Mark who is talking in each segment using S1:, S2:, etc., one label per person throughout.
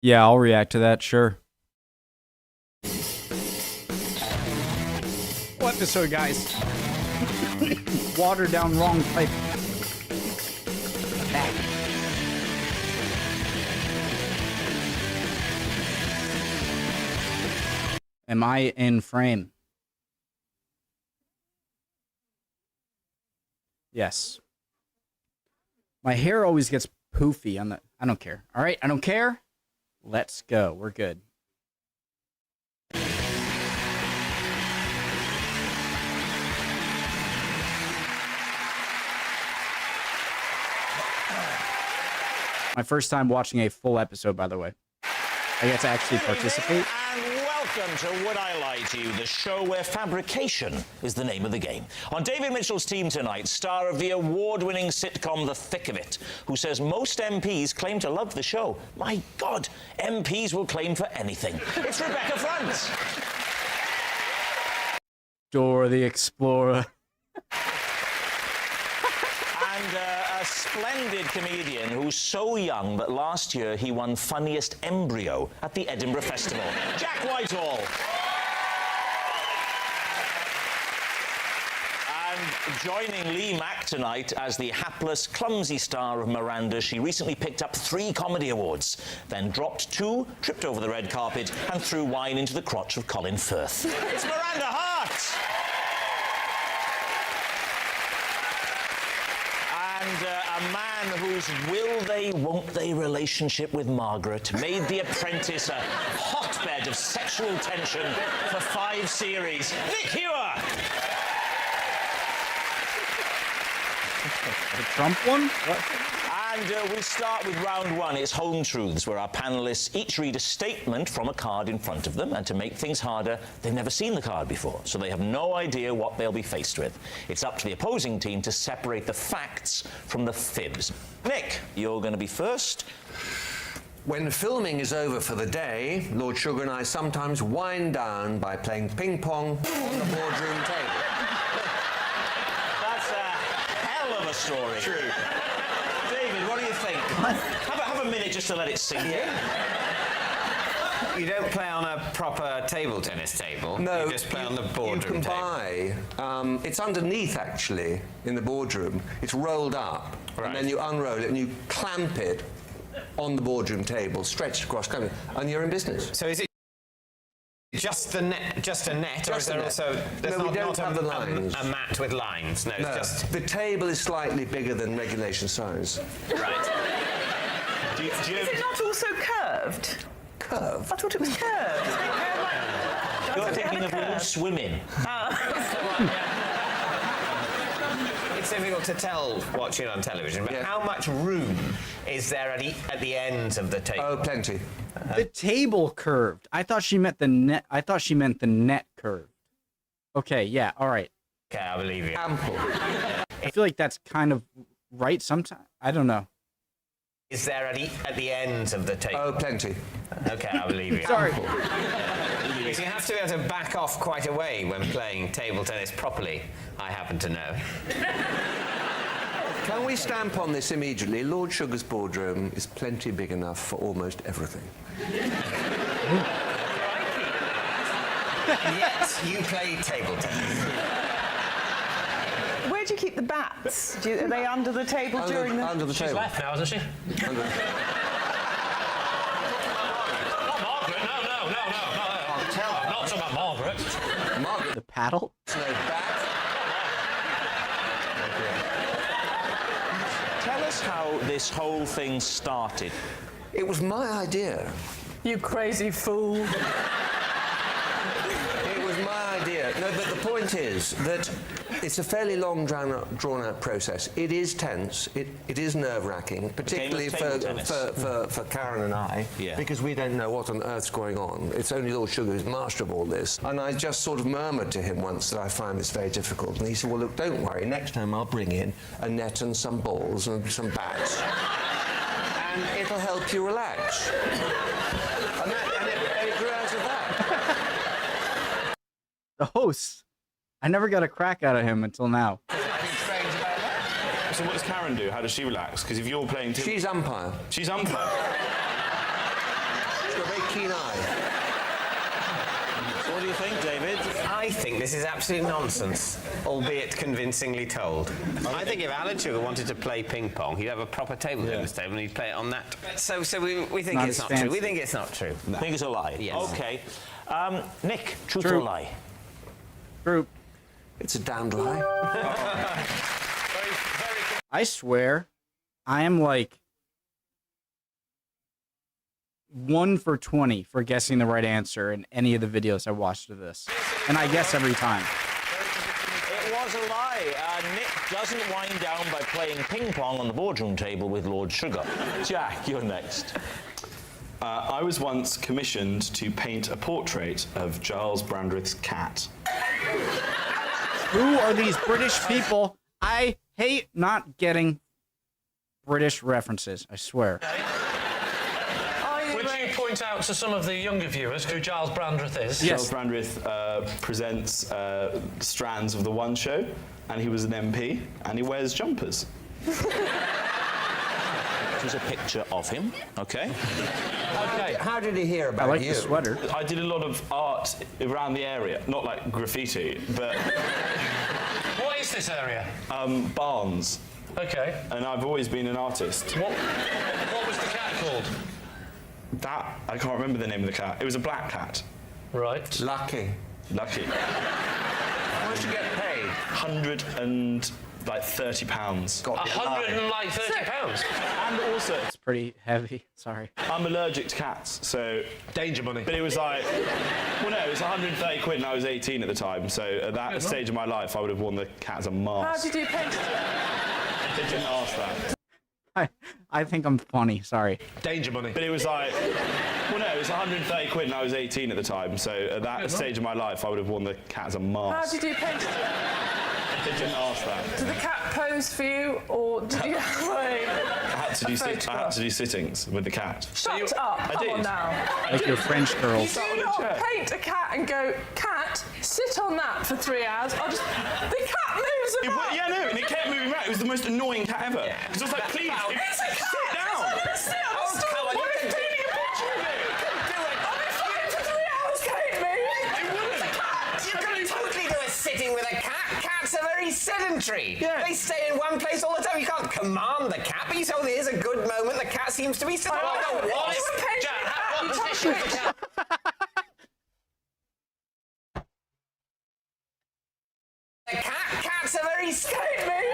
S1: Yeah, I'll react to that, sure. What episode, guys? Watered down wrong pipe. Back. Am I in frame? Yes. My hair always gets poofy on the... I don't care. All right, I don't care. Let's go. We're good. My first time watching a full episode, by the way. I get to actually participate.
S2: And welcome to Would I Lie to You, the show where fabrication is the name of the game. On David Mitchell's team tonight, star of the award-winning sitcom The Thick of It, who says most MPs claim to love the show. My God, MPs will claim for anything. It's Rebecca Front.
S1: Dora the Explorer.
S2: And a splendid comedian who's so young that last year he won Funniest Embryo at the Edinburgh Festival. Jack Whitehall. And joining Lee Mack tonight as the hapless, clumsy star of Miranda, she recently picked up 3 comedy awards, then dropped 2, tripped over the red carpet, and threw wine into the crotch of Colin Firth. It's Miranda Hart! And a man whose will-they, won't-they relationship with Margaret made The Apprentice a hotbed of sexual tension for 5 series. Nick Hewer!
S1: The Trump one? What?
S2: And we start with round 1. It's Home Truths, where our panellists each read a statement from a card in front of them, and to make things harder, they've never seen the card before, so they have no idea what they'll be faced with. It's up to the opposing team to separate the facts from the fibs. Nick, you're going to be first.
S3: When filming is over for the day, Lord Sugar and I sometimes wind down by playing ping pong on the boardroom table.
S2: That's a hell of a story.
S3: True.
S2: David, what do you think? Have a minute just to let it sink in.
S4: You don't play on a proper table tennis table.
S3: No,
S4: you just play on the boardroom
S3: you can
S4: table.
S3: buy. It's underneath, actually, in the boardroom. It's rolled up,
S4: Right.
S3: and then you unroll it and you clamp it on the boardroom table, stretched across, and you're in business.
S4: So is it just the net, just a net, or is there also there's
S3: No, we
S4: not,
S3: don't
S4: not
S3: have the lines.
S4: a mat with lines? No,
S3: No,
S4: it's just
S3: the table is slightly bigger than regulation size.
S4: right.
S2: Do you,
S5: Is it not also curved?
S3: Curved?
S5: I thought it was curved. Isn't it curved like...
S2: you're
S5: Does it have
S2: thinking
S5: a
S2: of
S5: curve?
S2: loose women.
S4: It's difficult to tell watching on television, but
S3: Yeah.
S4: how much room is there at the ends of the table?
S3: Oh, plenty.
S1: The table curved. I thought she meant the net. I thought she meant the net curved. Okay, yeah, all right.
S4: Okay, I believe you.
S3: Ample.
S1: I feel like that's kind of right sometimes. I don't know.
S4: Is there at the ends of the table?
S3: Oh, plenty.
S4: Okay, I believe you.
S1: Sorry.
S4: Because you have to be able to back off quite a way when playing table tennis properly, I happen to know.
S3: Can we stamp on this immediately? Lord Sugar's boardroom is plenty big enough for almost everything.
S4: Yet you play table tennis.
S5: Where do you keep the bats? Are they under the table during the...
S3: Under the table.
S6: Left now, hasn't she?
S3: Under-
S6: Not Margaret, no. Not talking about Margaret.
S3: Margaret,
S1: The paddle?
S3: no bat.
S2: Tell us how this whole thing started.
S3: It was my idea.
S5: You crazy fool.
S3: It was my idea. No, but the point is that it's a fairly long, drawn-out process. It is tense. It is nerve-wracking, particularly
S2: table tennis.
S3: for Karen and I,
S2: Yeah.
S3: because we don't know what on earth's going on. It's only Lord Sugar who's master of all this. And I just sort of murmured to him once that I find this very difficult. And he said, well, look, don't worry. Next time I'll bring in a net and some balls and some bats. And it'll help you relax. And it grew out of that.
S1: The host. I never got a crack out of him until now.
S7: So what does Karen do? How does she relax? Because if you're playing...
S3: She's umpire.
S7: She's umpire.
S3: keen eye.
S2: So what do you think, David?
S4: I think this is absolute nonsense, albeit convincingly told. I think if Alan Sugar wanted to play ping pong, he'd have a proper table tennis table and he'd play it on that. So we think
S1: Not
S4: it's
S1: as
S4: not true. We
S1: fancy.
S4: think it's not true.
S2: I think it's a lie.
S4: Yes.
S2: Okay. Nick, truth
S1: True.
S2: or lie?
S1: True.
S3: It's a damned lie.
S1: I swear, I am like 1 for 20 for guessing the right answer in any of the videos I watched of this. And I guess every time.
S2: It was a lie. Nick doesn't wind down by playing ping pong on the boardroom table with Lord Sugar. Jack, you're next.
S7: I was once commissioned to paint a portrait of Giles Brandreth's cat.
S1: Who are these British people? I hate not getting British references, I swear.
S6: Would you point out to some of the younger viewers who Giles Brandreth is?
S1: Yes.
S7: Giles Brandreth presents Strands of the One Show, and he was an MP, and he wears jumpers.
S2: Here's a picture of him. Okay.
S6: Okay.
S3: How did he hear
S1: I
S3: about
S1: like
S3: you?
S1: the sweater.
S7: I did a lot of art around the area, not like graffiti, but
S6: What is this area?
S7: barns.
S6: Okay.
S7: And I've always been an artist.
S6: What was the cat called?
S7: That, I can't remember the name of the cat. It was a black cat.
S6: Right.
S3: Lucky.
S7: Lucky.
S3: How much did you get paid?
S7: £130.
S3: Got the lie.
S6: £130.
S7: And also,
S1: It's pretty heavy. Sorry.
S7: I'm allergic to cats, so...
S6: Danger money.
S7: But it was like... Well, no, it was 130 quid and I was 18 at the time, so at that stage of my life, I would have worn the cat as a
S5: How
S7: mask.
S5: did you paint it?
S7: They didn't ask that.
S1: I think I'm funny. Sorry.
S6: Danger money.
S7: But it was like... Well, no, it was 130 quid and I was 18 at the time, so at that stage of my life, I would have worn the cat as a
S5: How
S7: mask.
S5: did you paint it?
S7: They didn't ask that.
S5: Did the cat pose for you, or did you have
S7: I had to do, I had
S5: photograph?
S7: to do sittings with the cat.
S5: Shut up! Come on
S7: did.
S5: now.
S1: Like your French girls.
S5: Do not paint a cat and go, cat, sit on that for 3 hours. I'll just. The cat moves about.
S7: Yeah, no, and it kept moving around. It was the most annoying cat ever. Because I was like, please,
S5: It's a cat!
S7: sit down.
S5: It's not gonna sit on the stool.
S4: come on,
S5: What
S4: you
S5: is
S4: can
S5: painting a picture of it? I'll be fine for 3 hours, Kate, me. It's a cat!
S4: You can totally do a sitting with a cat. Cats are very sedentary.
S7: Yeah.
S4: They stay in one place all the time. You can't command the cat, but you say, oh, here's a good moment. The cat seems to be sitting.
S5: Oh,
S4: What?
S5: what?
S6: Jack, what position is the cat?
S4: Cats are very sedentary.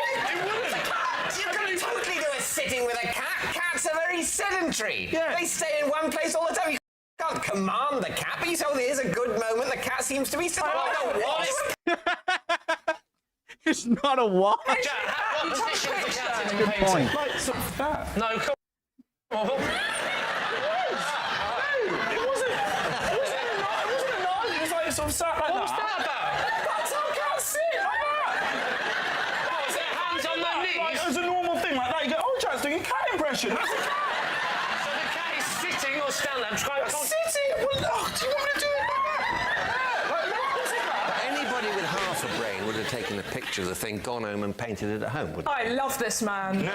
S4: You can totally do a sitting with a cat. Cats are very sedentary.
S7: Yeah.
S4: They stay in one place all the time. You can't command the cat, but you say, oh, here's a good moment. The cat seems to be sitting. What?
S1: It's not a walk.
S6: Jack, what position is the cat in the
S1: Good
S6: painting?
S1: point.
S7: Like, sort of that.
S6: No, come on.
S7: It wasn't a knife. It was like sort of sat like
S6: What was
S7: that.
S6: that about?
S5: That's how cats sit, like that.
S6: What, was it hands on their
S7: Like,
S6: knees?
S7: it was a normal thing like that. You go, oh, Jack's doing a cat impression. That's a cat.
S6: So the cat is sitting or standing? I'm trying to...
S7: Sitting. Well, oh, do you want me to do it like that? Yeah, like that. What's it like?
S3: Anybody with half a brain would have taken a picture of the thing, gone home and painted it at home, wouldn't
S5: I love this man.
S7: No. I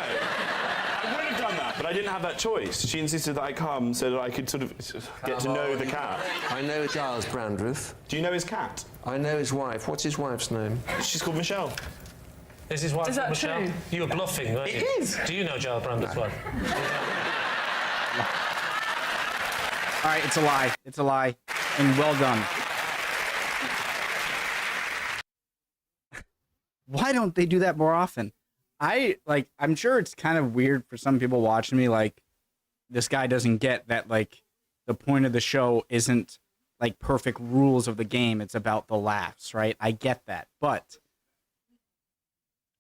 S7: would have done that, but I didn't have that choice. She insisted that I come so that I could sort of get to know the cat.
S3: I know Giles Brandreth.
S7: Do you know his cat?
S3: I know his wife. What's his wife's name?
S7: She's called Michelle.
S6: Is his wife
S5: Is that
S6: Michelle?
S5: true?
S6: You were bluffing, weren't you?
S7: It is.
S6: Do you know Giles Brandreth's wife?
S1: All right, it's a lie. It's a lie. And well done. Why don't they do that more often? I'm sure it's kind of weird for some people watching me, like, this guy doesn't get that, like, the point of the show isn't, like, perfect rules of the game. It's about the laughs, right? I get that. But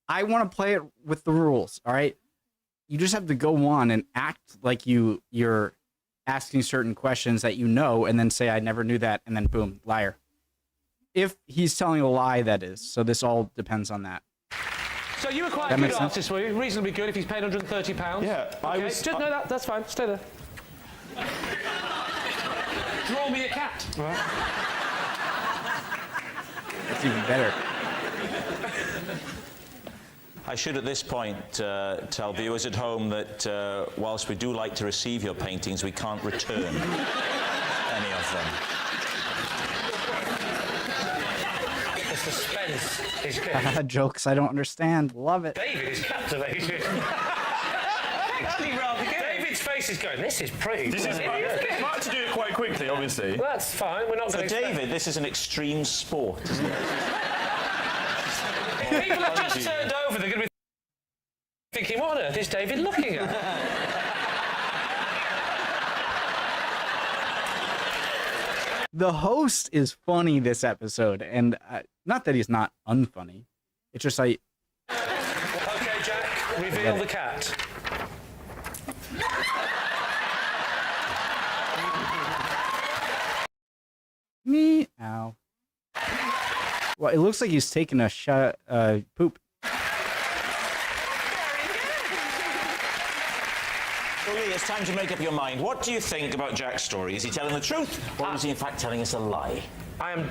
S1: I want to play it with the rules, all right? You just have to go on and act like you're asking certain questions that you know, and then say, I never knew that, and then boom, liar. If he's telling a lie, that is. So this all depends on that.
S6: So you were quite
S1: That
S6: a good
S1: makes sense.
S6: artist, were you? Reasonably good if he's paid £130.
S7: Yeah, I
S6: Okay,
S7: was-
S6: just know that. That's fine. Stay there. Draw me a cat.
S1: It's even better.
S2: I should at this point tell viewers at home that whilst we do like to receive your paintings, we can't return. any of them.
S6: The suspense is good.
S1: Jokes I don't understand. Love it.
S6: David is captivated.
S4: Actually, rather good.
S6: David's face is going, this is pretty.
S7: This is quite good. I had to do it quite quickly, obviously.
S6: Well, that's fine. We're not
S2: For
S6: going to
S2: David, this is an extreme sport, isn't it?
S6: People have just turned over. They're going to be thinking, what on earth is David looking at?
S1: The host is funny this episode, and not that he's not unfunny. It's just like,
S6: Okay, Jack, reveal the cat.
S1: meow. Well, it looks like he's taking a shot, poop.
S2: Well, Lee, it's time to make up your mind. What do you think about Jack's story? Is he telling the truth, or is he in fact telling us a lie?
S6: I'm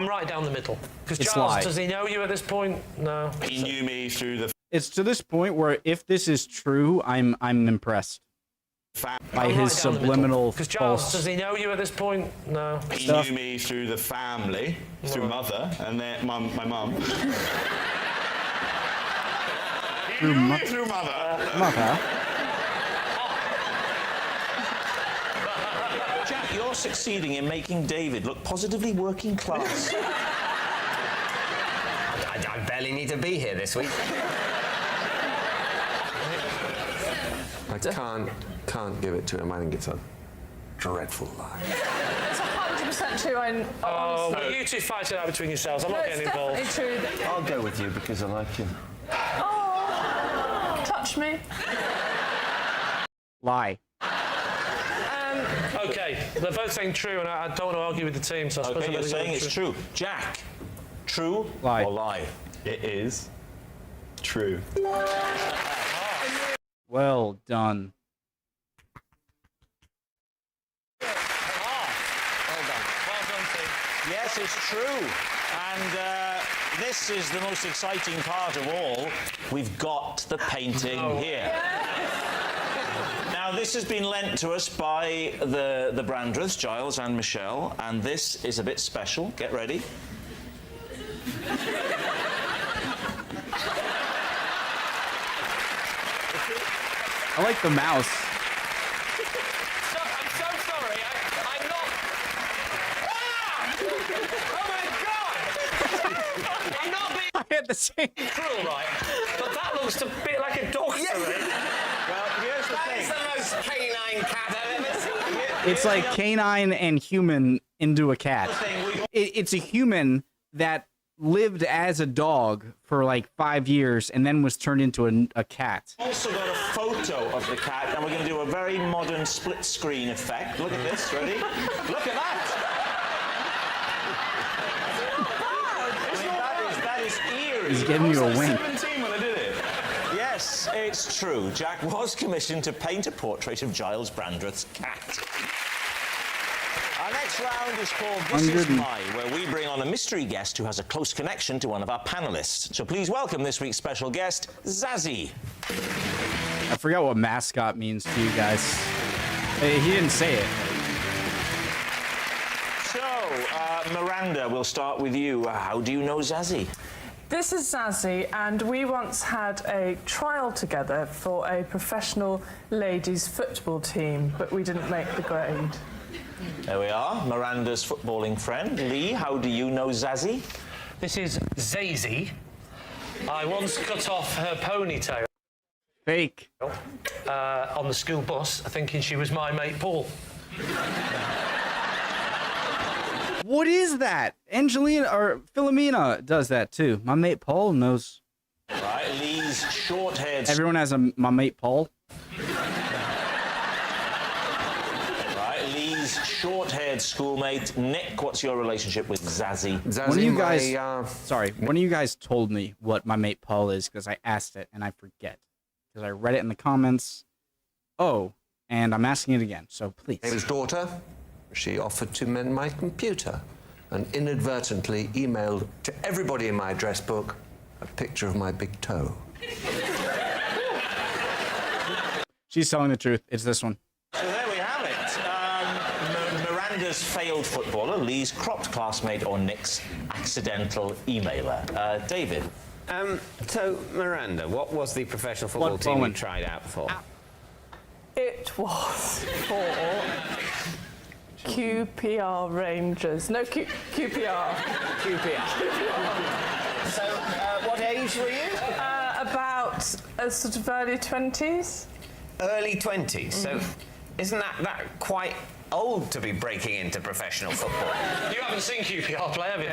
S6: right down the middle. Because
S1: It's
S6: Charles,
S1: lie.
S6: does he know you at this point? No.
S7: He knew me through the
S1: It's to this point where if this is true, I'm impressed by
S6: I'm
S1: his
S6: right down the middle.
S1: subliminal
S6: Because Charles,
S1: false.
S6: does he know you at this point? No.
S7: He
S1: Stuff.
S7: knew me through the family, through mother, and then my mum. He knew me through mother.
S1: Mother.
S2: Jack, you're succeeding in making David look positively working class.
S4: I barely need to be here this week.
S3: I can't give it to him. I think it's a dreadful lie.
S5: It's 100% true.
S6: Oh,
S5: Honestly.
S6: well, you two fight it out between yourselves. I'm
S5: No,
S6: not
S5: it's
S6: getting involved.
S5: definitely true.
S3: I'll go with you because I like him.
S5: Oh, touch me.
S1: Lie.
S6: Okay, they're both saying true, and I don't want to argue with the team, so I suppose
S2: Okay,
S6: I'm
S2: you're
S6: gonna go
S2: saying
S6: with
S2: it's true. Jack, true
S1: Lie.
S2: or lie?
S7: It is true.
S1: Well done.
S6: Well done, team.
S2: Yes, it's true. And this is the most exciting part of all. We've got the painting here. Now, this has been lent to us by the Brandreths, Giles and Michelle, and this is a bit special. Get ready.
S1: I like the mouse.
S6: So, I'm so sorry. I'm not. Ah! Oh my God! I'm not being
S1: I had the same.
S6: cruel, right? But that looks a bit like a dog to me.
S2: Well, here's the
S4: That is
S2: thing.
S4: the most canine cat I've ever seen.
S1: It's like canine and human into a cat. It's a human that lived as a dog for like 5 years and then was turned into a cat.
S2: Also got a photo of the cat, and we're going to do a very modern split screen effect. Look at this. Ready? Look at that. I mean, that is eerie.
S1: He's giving you a wink.
S7: 17 when I did it.
S2: Yes, it's true. Jack was commissioned to paint a portrait of Giles Brandreth's cat. Our next round is called This Is My, where we bring on a mystery guest who has a close connection to one of our panellists. So please welcome this week's special guest, Zazzy.
S1: I forgot what mascot means to you guys. He didn't say it.
S2: So, Miranda, we'll start with you. How do you know Zazzy?
S5: This is Zazzy, and we once had a trial together for a professional ladies football team, but we didn't make the grade.
S2: There we are, Miranda's footballing friend. Lee, how do you know Zazzy?
S6: This is Zazie. I once cut off her ponytail
S1: Fake.
S6: on the school bus, thinking she was my mate Paul.
S1: What is that? Angelina or Philomena does that too. My mate Paul knows.
S2: Right, Lee's short-haired...
S1: Everyone has my mate Paul.
S2: Right, Lee's short-haired schoolmate. Nick, what's your relationship with Zazzy?
S3: Zazzy,
S1: One of you guys,
S3: my,
S1: sorry, one of you guys told me what my mate Paul is because I asked it and I forget because I read it in the comments. Oh, and I'm asking it again. So please.
S3: neighbour's daughter, she offered to mend my computer and inadvertently emailed to everybody in my address book a picture of my big toe.
S1: She's telling the truth. It's this one.
S2: So there we have it. Miranda's failed footballer, Lee's cropped classmate, or Nick's accidental emailer? David?
S4: So, Miranda, what was the professional football team you
S1: moment?
S4: tried out for?
S5: It was for QPR Rangers. No, QPR.
S4: QPR. So, what age were you?
S5: About sort of early 20s.
S4: Early 20s. So, isn't that quite old to be breaking into professional football?
S6: You haven't seen QPR play, have you?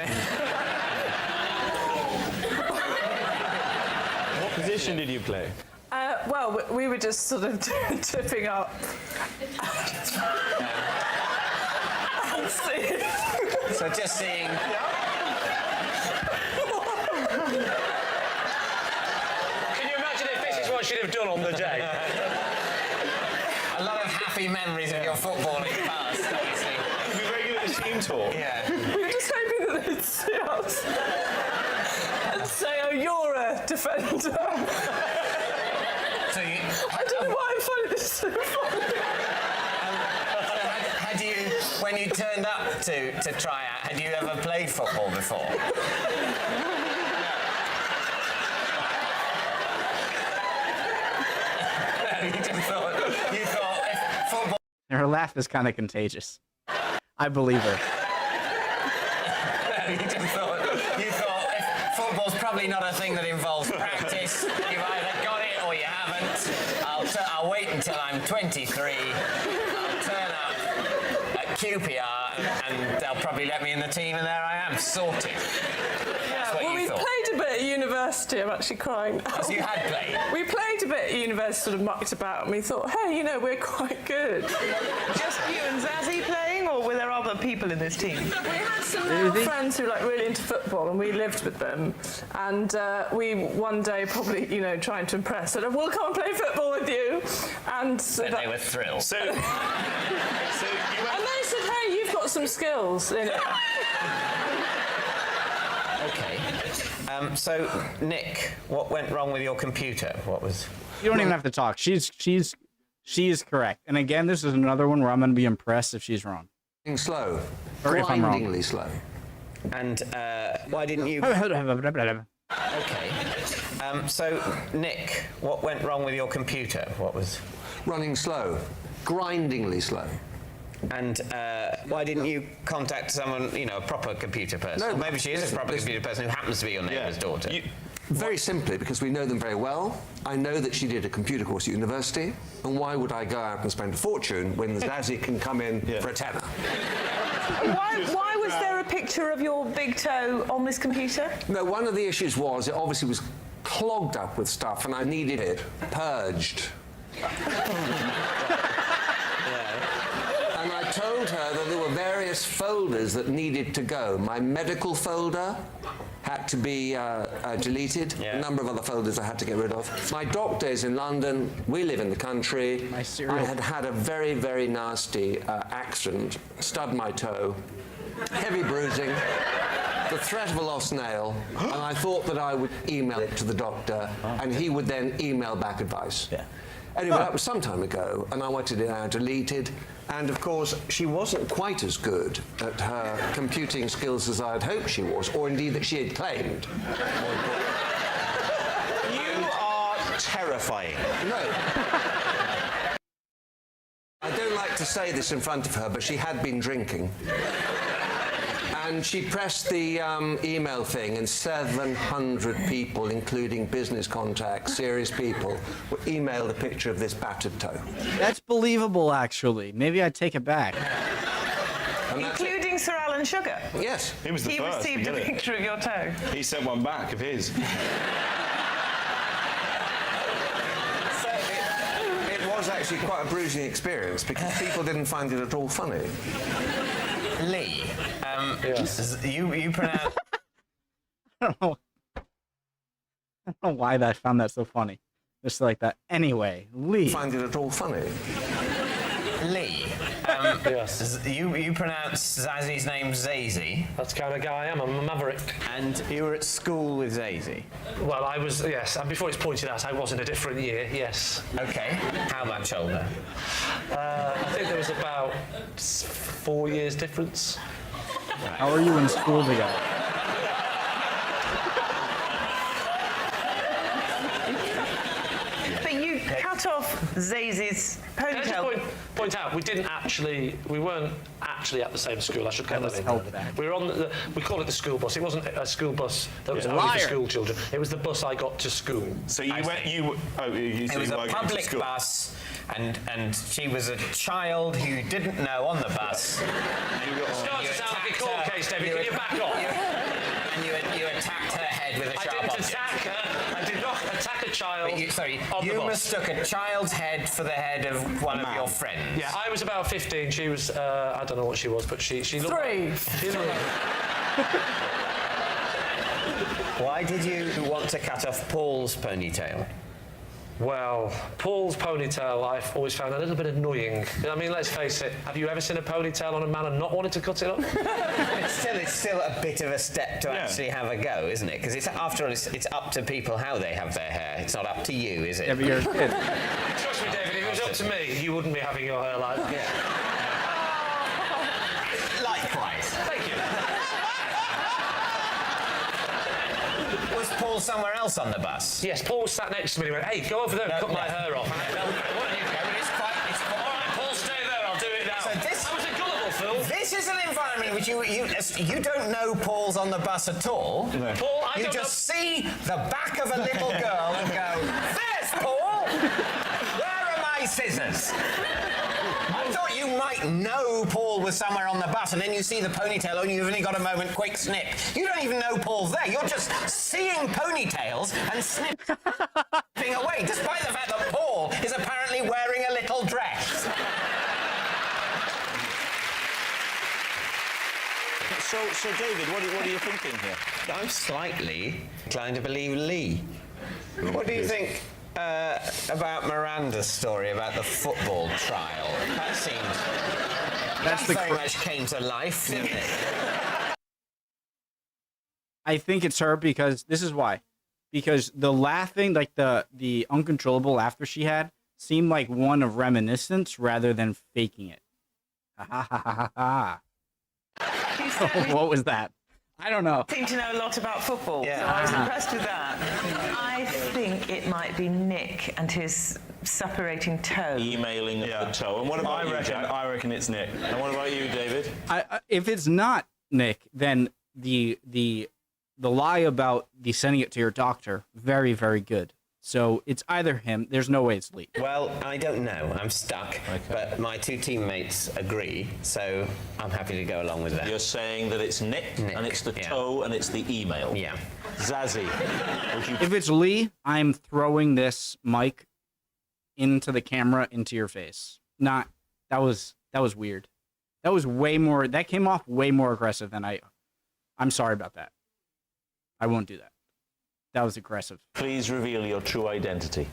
S7: What position did you play?
S5: Well, we were just sort of tipping up. And seeing.
S4: So just seeing...
S6: Can you imagine if this is what she'd have done on the day?
S4: A lot of happy memories of your footballing past, obviously.
S7: You'd be very good at the team talk.
S4: Yeah.
S5: We were just hoping that they'd see us and say, "Oh, you're a defender."
S4: So you...
S5: I don't know why I'm finding this so funny.
S4: Had you, when you turned up to try out, had you ever played football before? You thought if football...
S1: Her laugh is kind of contagious. I believe her.
S4: You thought if football's probably not a thing that involves practice. You've either got it or you haven't. I'll wait until I'm 23. I'll turn up at QPR and they'll probably let me in the team, and there I am, sorted. That's what
S5: Well,
S4: you
S5: we
S4: thought.
S5: played a bit at university. I'm actually crying now.
S4: As you had played.
S5: We played a bit at university, sort of mucked about, and we thought, hey, we're quite good.
S8: Just you and Zazie playing, or were there other people in this team?
S5: We had some male friends who were really into football, and we lived with them. And we one day, probably, trying to impress, said, "We'll come and play football with you." And so
S4: They were thrilled.
S7: So you went...
S5: and they said, "Hey, you've got some skills in it."
S4: Okay. So, Nick, what went wrong with your computer? What was...
S1: You don't even have to talk. She's correct. And again, this is another one where I'm going to be impressed if she's wrong.
S3: Slow.
S1: Or if I'm wrong.
S3: Grindingly slow.
S4: And why didn't you... Okay. So, Nick, what went wrong with your computer? What was...
S3: Running slow. Grindingly slow.
S4: And why didn't you contact someone, a proper computer person?
S3: No,
S4: Or maybe she is a proper
S3: listen.
S4: computer person who happens to be your neighbour's daughter.
S3: Very simply, because we know them very well. I know that she did a computer course at university, and why would I go out and spend a fortune when Zazie can come in for a tenner?
S8: Why was there a picture of your big toe on this computer?
S3: No, one of the issues was it obviously was clogged up with stuff, and I needed it purged. And I told her that there were various folders that needed to go. My medical folder had to be deleted. A number of other folders I had to get rid of. My doctor is in London. We live in the country.
S1: My cereal.
S3: I had had a very, very nasty accident. Stubbed my toe. Heavy bruising. The threat of a lost nail. And I thought that I would email it to the doctor, and he would then email back advice. Anyway, that was some time ago, and I wanted it now deleted. And of course, she wasn't quite as good at her computing skills as I had hoped she was, or indeed that she had claimed.
S2: You are terrifying.
S3: No. I don't like to say this in front of her, but she had been drinking. And she pressed the email thing, and 700 people, including business contacts, serious people, were emailed a picture of this battered toe.
S1: That's believable, actually. Maybe I'd take it back.
S3: And that's it.
S8: Including Sir Alan Sugar.
S3: Yes.
S7: He was the
S8: He
S7: first to
S8: received a
S7: get it.
S8: picture of your toe.
S7: He sent one back of his.
S3: So it was actually quite a bruising experience because people didn't find it at all funny.
S4: Lee, you pronounce...
S1: I don't know why I found that so funny. Just like that. Anyway, Lee.
S3: Find it at all funny.
S4: Lee,
S6: Yes.
S4: You pronounce Zazzie's name Zazie,
S6: That's the kind of guy I am. I'm a maverick.
S4: and you were at school with Zazie.
S6: Well, I was, yes. And before it's pointed out, I was in a different year, yes.
S4: Okay. How much older?
S6: I think there was about 4 years difference.
S1: How are you in school together?
S8: But you cut off Zazie's
S6: Can I just
S8: ponytail.
S6: point out, we weren't actually at the same school. I should get that in.
S1: help that.
S6: We were on we call it the school bus. It wasn't a school bus that was only
S1: Liar.
S6: for school children. It was the bus I got to school.
S7: So you
S4: I
S7: went.
S4: see.
S7: You. Oh, you
S4: It
S7: said
S4: was
S7: you
S4: a
S7: were going to
S4: public
S7: school.
S4: bus, and she was a child who didn't know on the bus.
S6: Starts to sound like a court case, David. Can you back off?
S4: And you attacked her head with a
S6: I
S4: sharp
S6: didn't
S4: object.
S6: attack her. I did not attack a child.
S4: But
S6: on the
S4: you
S6: bus.
S4: mistook a child's head for the head of one of your friends.
S6: Yeah, I was about 15. She was, I don't know what she was, but she looked.
S5: 3.
S6: She looked like,
S4: Why did you want to cut off Paul's ponytail?
S6: well, Paul's ponytail I've always found a little bit annoying. I mean, let's face it. Have you ever seen a ponytail on a man and not wanted to cut it off?
S4: It's still a bit of a step to actually have a go, isn't it? Because after all, it's up to people how they have their hair. It's not up to you, is it?
S1: Every year kid.
S6: Trust me, David. If it was up to me, you wouldn't be having your hair like that.
S4: Likewise.
S6: Thank you.
S4: Was Paul somewhere else on the bus?
S6: Yes, Paul sat next to me and he went, hey, go over there and cut my hair off.
S4: Why don't you go? It's quite.
S6: All right, Paul, stay there. I'll do it now.
S4: So this-
S6: I was a gullible fool.
S4: This is an environment in which you don't know Paul's on the bus at all.
S6: Paul, I
S4: You
S6: don't
S4: just see the back of a little girl and go, "There's Paul. Where are my scissors?" I thought you might know Paul was somewhere on the bus, and then you see the ponytail, and you've only got a moment, quick snip. You don't even know Paul's there. You're just seeing ponytails and snipping away, despite the fact that Paul is apparently wearing a little dress.
S2: So David, what are you thinking here?
S4: I'm slightly inclined to believe Lee. What do you think about Miranda's story about the football trial? That seemed... That very much came to life, didn't it?
S1: I think it's her because this is why. Because the laughing, like the uncontrollable laughter she had, seemed like one of reminiscence rather than faking it. Ha ha ha ha ha. What was that? I don't know.
S8: Seem to know a lot about football,
S4: Yeah.
S8: so I was impressed with that. I think it might be Nick and his separating toe.
S2: Emailing of the toe. And what about you, Jack?
S7: I reckon it's Nick.
S2: And what about you, David?
S1: If it's not Nick, then the lie about the sending it to your doctor, very, very good. So it's either him. There's no way it's Lee.
S4: Well, I don't know. I'm stuck. But my two teammates agree, so I'm happy to go along with that.
S2: You're saying that it's Nick. And it's the toe, and it's the email.
S4: Yeah.
S2: Zazie, would you...
S1: If it's Lee, I'm throwing this mic into the camera into your face. That was weird. That was way more. That came off way more aggressive than I'm sorry about that. I won't do that. That was aggressive.
S2: Please reveal your true identity.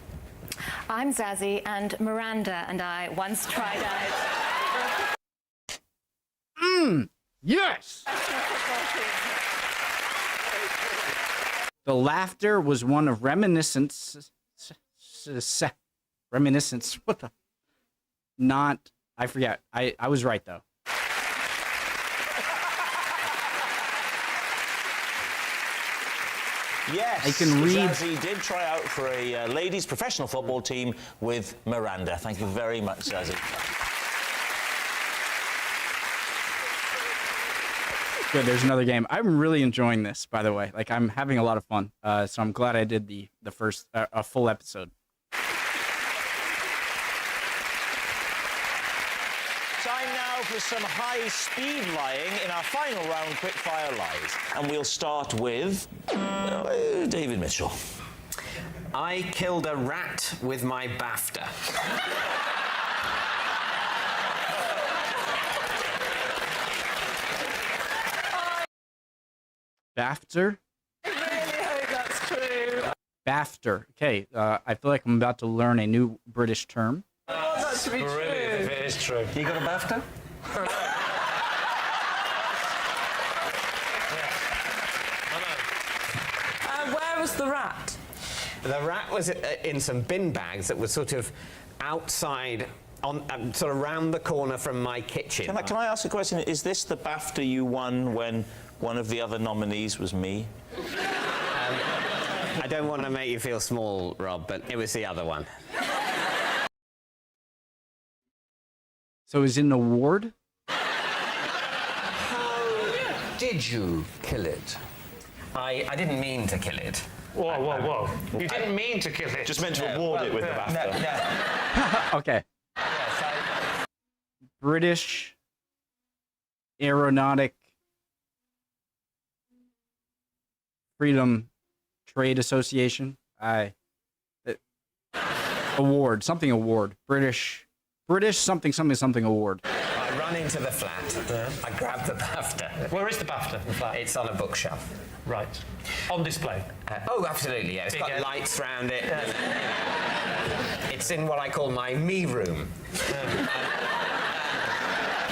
S9: I'm Zazie, and Miranda and I once tried out.
S1: Yes! The laughter was one of reminiscence. Reminiscence. What the? Not. I forget. I was right, though.
S2: Yes,
S1: I can read.
S2: Zazie did try out for a ladies' professional football team with Miranda. Thank you very much, Zazie.
S1: Good, there's another game. I'm really enjoying this, by the way. Like, I'm having a lot of fun. So I'm glad I did the first a full episode.
S2: Time now for some high-speed lying in our final round, quick-fire lies. And we'll start with David Mitchell.
S4: I killed a rat with my BAFTA.
S1: BAFTA?
S5: I really hope that's true.
S1: BAFTA. Okay, I feel like I'm about to learn a new British term.
S5: I want that to be true.
S6: if it is true.
S4: You got a BAFTA?
S5: Where was the rat?
S4: The rat was in some bin bags that were sort of outside, on sort of round the corner from my kitchen.
S2: Can I ask a question? Is this the BAFTA you won when one of the other nominees was me?
S4: I don't want to make you feel small, Rob, but it was the other one.
S1: So is it an award?
S3: How did you kill it?
S4: I didn't mean to kill it.
S6: Whoa, whoa, whoa. You didn't mean to kill it.
S7: Just meant to award it with the BAFTA.
S1: Okay. British Aeronautic Freedom Trade Association. Award. Something award. British something award.
S4: I run into the flat. I grab the BAFTA.
S6: Where is the BAFTA? The flat?
S4: It's on a bookshelf.
S6: Right. On display.
S4: Oh, absolutely, yeah. It's got lights around it. It's in what I call my me room.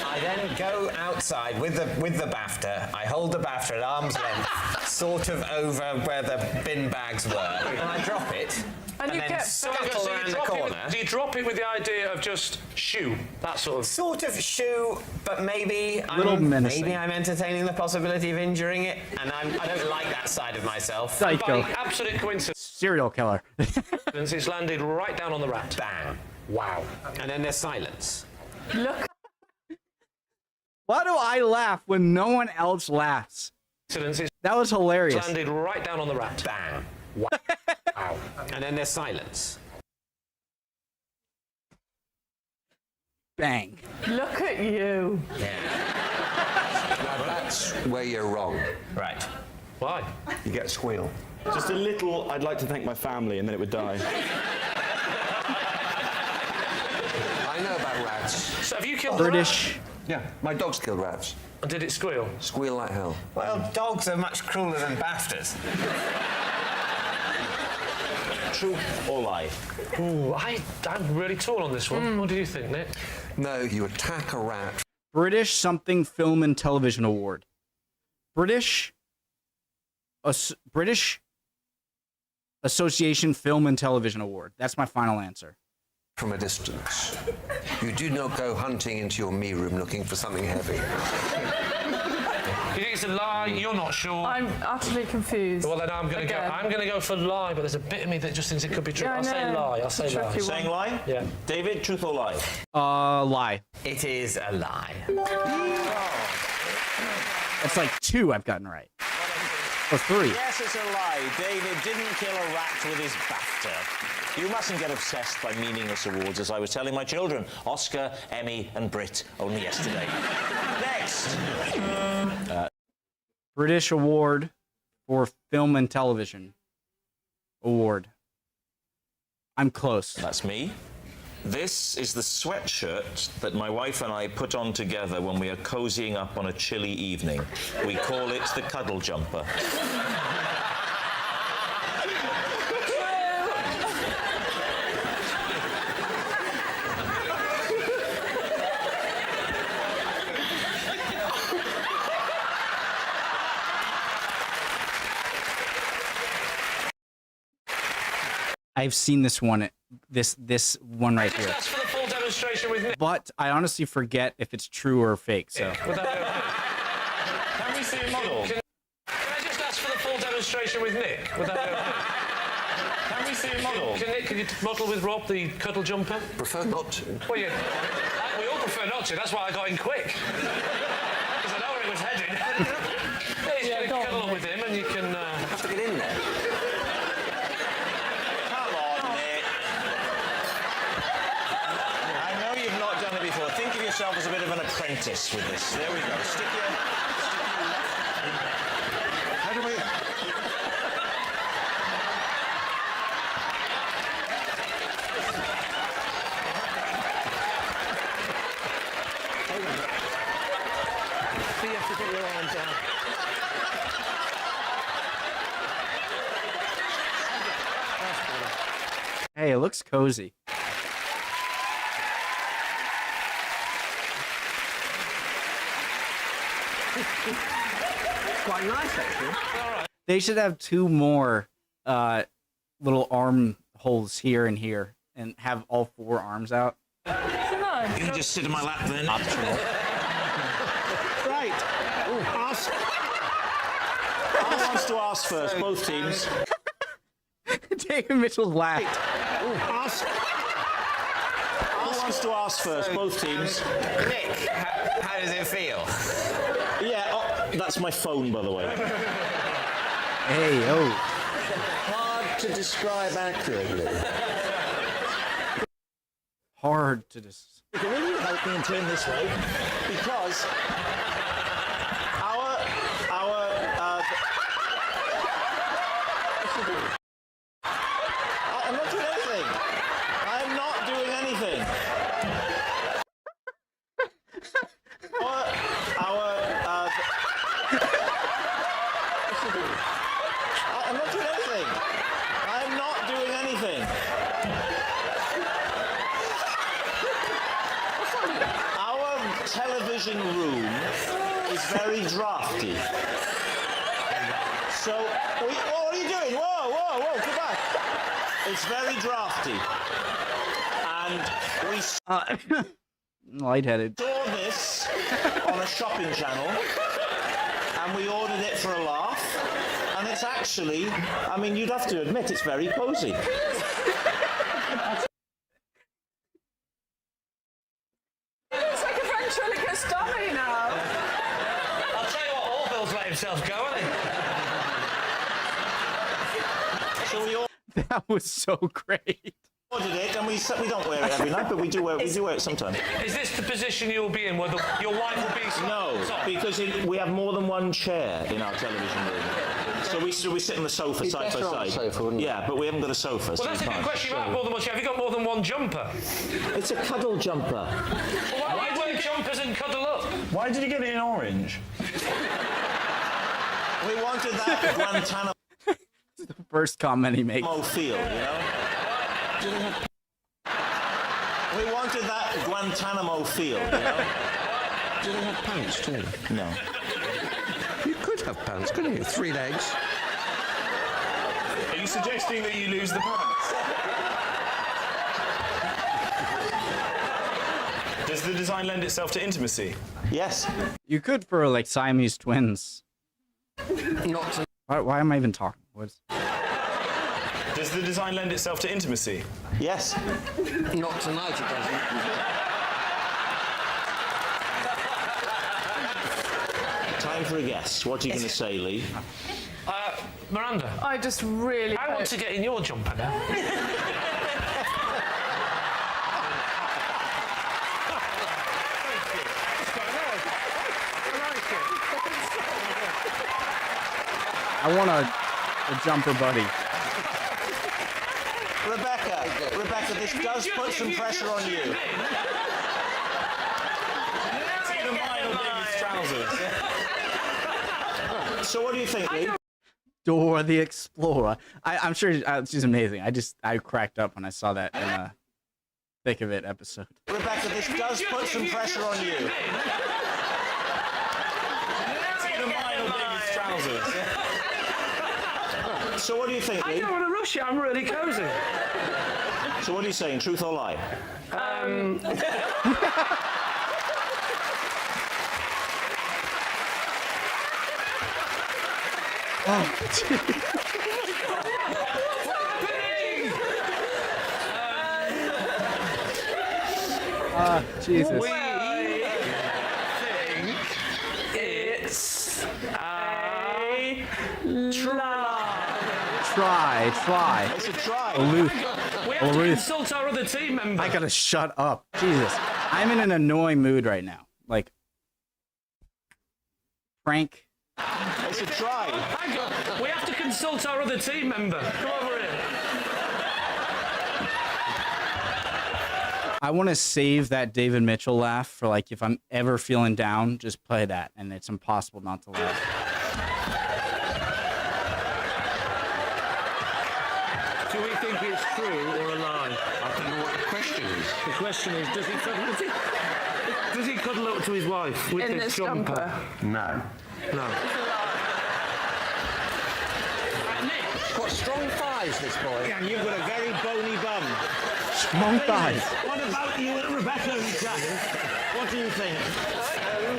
S4: I then go outside with the BAFTA. I hold the BAFTA at arm's length, sort of over where the bin bags were, and I drop it.
S5: And you
S4: then
S5: get
S4: scuttle around the corner.
S6: Do you drop it with the idea of just shoo, that sort of...
S4: Sort of shoo, but maybe
S1: menacing.
S4: I'm entertaining the possibility of injuring it, and I don't like that side of myself.
S1: Psycho.
S6: By absolute coincidence,
S1: Serial killer.
S6: it's landed right down on the rat.
S4: Bang.
S6: Wow.
S4: And then there's silence.
S5: Look.
S1: Why do I laugh when no one else laughs? That was hilarious.
S6: Landed right down on the rat.
S4: Bang.
S6: Wow.
S4: And then there's silence.
S1: Bang.
S5: Look at you.
S3: Now that's where you're wrong.
S4: Right.
S6: Why?
S3: You get a squeal.
S7: Just a little, I'd like to thank my family, and then it would die.
S3: I know about rats.
S6: So have you killed
S1: British.
S3: Yeah, my dog's killed rats.
S6: And did it squeal?
S3: Squeal like hell.
S4: Well, dogs are much crueler than BAFTAs.
S2: Truth or lie?
S6: Ooh, I'm really torn on this one. What do you think, Nick?
S3: No, you attack a rat.
S1: British something film and television award. British Association Film and Television Award. That's my final answer.
S3: From a distance. You do not go hunting into your me room looking for something heavy.
S6: You think it's a lie? You're not sure.
S5: I'm utterly confused.
S6: Well, then I'm going to go for lie, but there's a bit of me that just thinks it could be true.
S5: Yeah,
S6: I'll say lie. I'll say lie.
S2: Saying lie?
S6: Yeah.
S2: David, truth or lie?
S1: Lie.
S4: It is a lie.
S1: That's like 2 I've gotten right. Or 3.
S2: Yes, it's a lie. David didn't kill a rat with his BAFTA. You mustn't get obsessed by meaningless awards, as I was telling my children. Oscar, Emmy, and Brit only yesterday. Next.
S1: British Award for Film and Television Award. I'm close.
S2: That's me. This is the sweatshirt that my wife and I put on together when we are cozying up on a chilly evening. We call it the cuddle jumper.
S1: I've seen this one. This one right here.
S6: That's for the full demonstration with Nick.
S1: But I honestly forget if it's true or fake. So.
S6: Would that be okay?
S2: Can we see a model?
S6: Can I just ask for the full demonstration with Nick? Would that be okay?
S2: Can we see a model?
S6: Can you model with Rob the cuddle jumper?
S3: Prefer not to.
S6: Well, we all prefer not to. That's why I got in quick. Because I know where it was heading. Yeah, you can cuddle up with him and you can...
S3: Have to get in there.
S2: Come on, Nick. I know you've not done it before. Think of yourself as a bit of an apprentice with this. There we go. Stick your... How do we...
S3: You have to get your arm down.
S1: Hey, it looks cozy.
S10: Quite nice, actually.
S1: They should have 2 more little arm holes here and here, and have all 4 arms out.
S2: You can just sit in my lap then.
S1: Optional.
S2: Right. Ask. Who wants to ask first? Both teams.
S1: David Mitchell's laughed.
S2: Ask. Who wants to ask first? Both teams.
S4: Nick, how does it feel?
S2: Yeah, that's my phone, by the way.
S1: Hey, oh.
S3: Hard to describe accurately.
S1: Hard to just.
S2: Will you help me and turn this way? Because I'm not doing anything. I'm not doing anything. I'm not doing anything. I'm not doing anything. Our television room is very drafty. So, what are you doing? Whoa, come back. It's very drafty. And we
S1: Lightheaded.
S2: saw this on a shopping channel, and we ordered it for a laugh. And it's actually, I mean, you'd have to admit, it's very cozy.
S5: It's like a ventriloquist dummy now.
S6: I'll tell you what, Orville's let himself go, hasn't he?
S2: So we
S1: That was so great.
S2: ordered it, and we don't wear it every night, but we do wear it sometimes.
S6: Is this the position you'll be in, where your wife will be?
S2: No, because we have more than one chair in our television room. So we sit on the sofa
S3: It's
S2: side by
S3: better on the
S2: side.
S3: sofa, wouldn't it?
S2: Yeah, but we haven't got a sofa.
S6: Well, that's a good question. You might have more than one chair. Have you got more than one jumper?
S2: It's a cuddle jumper.
S6: Well, why do you wear jumpers and cuddle up?
S7: Why did you get it in orange?
S2: We wanted that Guantanamo
S1: The first comment he makes.
S2: feel, you know? We wanted that Guantanamo feel, you know?
S3: Do they have pants too?
S2: No.
S3: You could have pants, couldn't you? 3 legs.
S7: Are you suggesting that you lose the pants? Does the design lend itself to intimacy?
S2: Yes.
S1: You could for like Siamese twins.
S3: Not to...
S1: Why am I even talking? What's...
S7: Does the design lend itself to intimacy?
S2: Yes.
S3: Not tonight, it doesn't.
S2: Time for a guess. What are you going to say, Lee?
S6: Miranda,
S5: I just really
S6: I want to get in your jumper now.
S1: I want a jumper buddy.
S2: Rebecca, this does put some pressure on you.
S7: It's either mine or David's trousers.
S2: So what do you think, Lee?
S1: Dora the Explorer. I'm sure she's amazing. I cracked up when I saw that in a Thick of It episode.
S2: Rebecca, this does put some pressure on you.
S7: It's either mine or David's trousers.
S2: So what do you think,
S6: I
S2: Lee?
S6: don't want to rush you. I'm really cosy.
S2: So what are you saying, truth or lie?
S1: Jesus.
S6: We think it's a
S1: Try.
S2: It's a try.
S1: Aloof.
S6: We have to
S1: Ruth.
S6: consult our other team member.
S1: I gotta shut up. Jesus. I'm in an annoying mood right now. Like, Frank.
S2: It's a try.
S6: Hang on. We have to consult our other team member. Come over here.
S1: I want to save that David Mitchell laugh for like if I'm ever feeling down, just play that, and it's impossible not to laugh.
S10: Do we think it's true or a lie?
S3: I don't know what the question is.
S10: The question is, does he think...
S6: Does he cuddle up to his wife with
S5: In
S6: this
S5: this
S6: jumper?
S5: jumper.
S10: No.
S6: No.
S3: Got strong thighs, this boy.
S10: And you've got a very bony bum.
S1: Strong thighs.
S10: What about you and Rebecca, Jack? What do you think?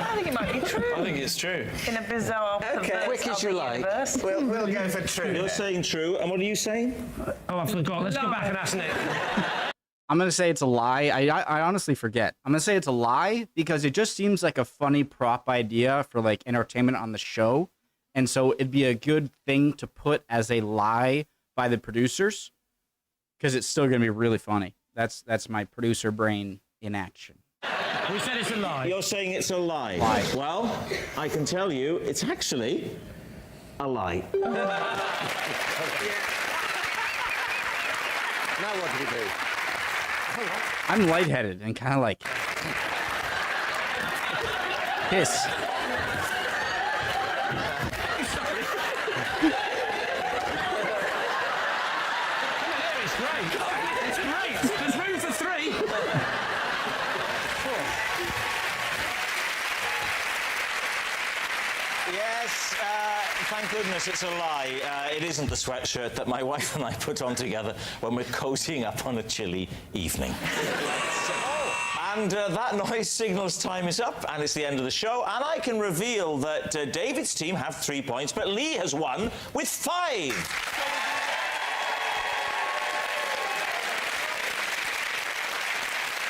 S8: I think it might be true.
S7: I think it's true.
S8: In a bizarre, perverse
S3: Quick as you
S8: other
S3: like.
S8: universe.
S10: We'll go for true.
S7: You're saying true, and what are you saying?
S6: Oh, I forgot. Let's go back and ask Nick.
S1: I'm gonna say it's a lie. I honestly forget. I'm gonna say it's a lie because it just seems like a funny prop idea for like entertainment on the show, and so it'd be a good thing to put as a lie by the producers because it's still gonna be really funny. That's my producer brain in action.
S10: We said it's a lie.
S7: You're saying it's a lie.
S1: Lie.
S7: Well, I can tell you, it's actually a lie.
S3: Now what do we do?
S1: I'm lightheaded and kind of like piss.
S10: It's great. It's great. There's room for three.
S2: Yes, thank goodness it's a lie. It isn't the sweatshirt that my wife and I put on together when we're cozying up on a chilly evening. And that noise signals time is up, and it's the end of the show. And I can reveal that David's team have 3 points, but Lee has won with 5.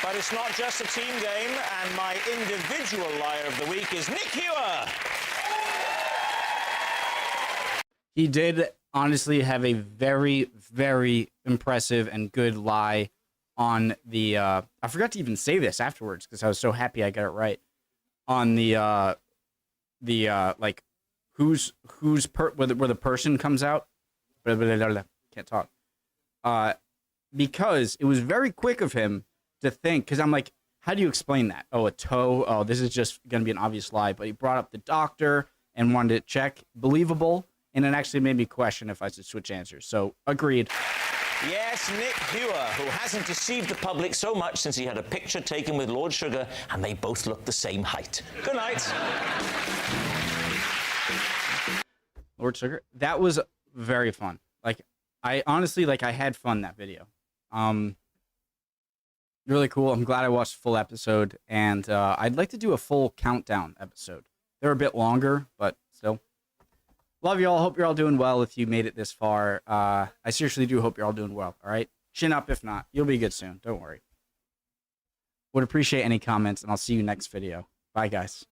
S2: But it's not just a team game, and my individual liar of the week is Nick Hewer.
S1: He did honestly have a very, very impressive and good lie on the I forgot to even say this afterwards because I was so happy I got it right. On the like where the person comes out. Can't talk. Because it was very quick of him to think, because I'm like, how do you explain that? Oh, a toe. Oh, this is just gonna be an obvious lie. But he brought up the doctor and wanted to check. Believable. And it actually made me question if I should switch answers. So, agreed.
S2: Yes, Nick Hewer, who hasn't deceived the public so much since he had a picture taken with Lord Sugar, and they both look the same height. Good night.
S1: Lord Sugar. That was very fun. Like, I honestly, like, I had fun that video. Really cool. I'm glad I watched the full episode, and I'd like to do a full countdown episode. They're a bit longer, but still. Love you all. Hope you're all doing well if you made it this far. I seriously do hope you're all doing well, all right? Chin up if not. You'll be good soon. Don't worry. Would appreciate any comments, and I'll see you next video. Bye, guys.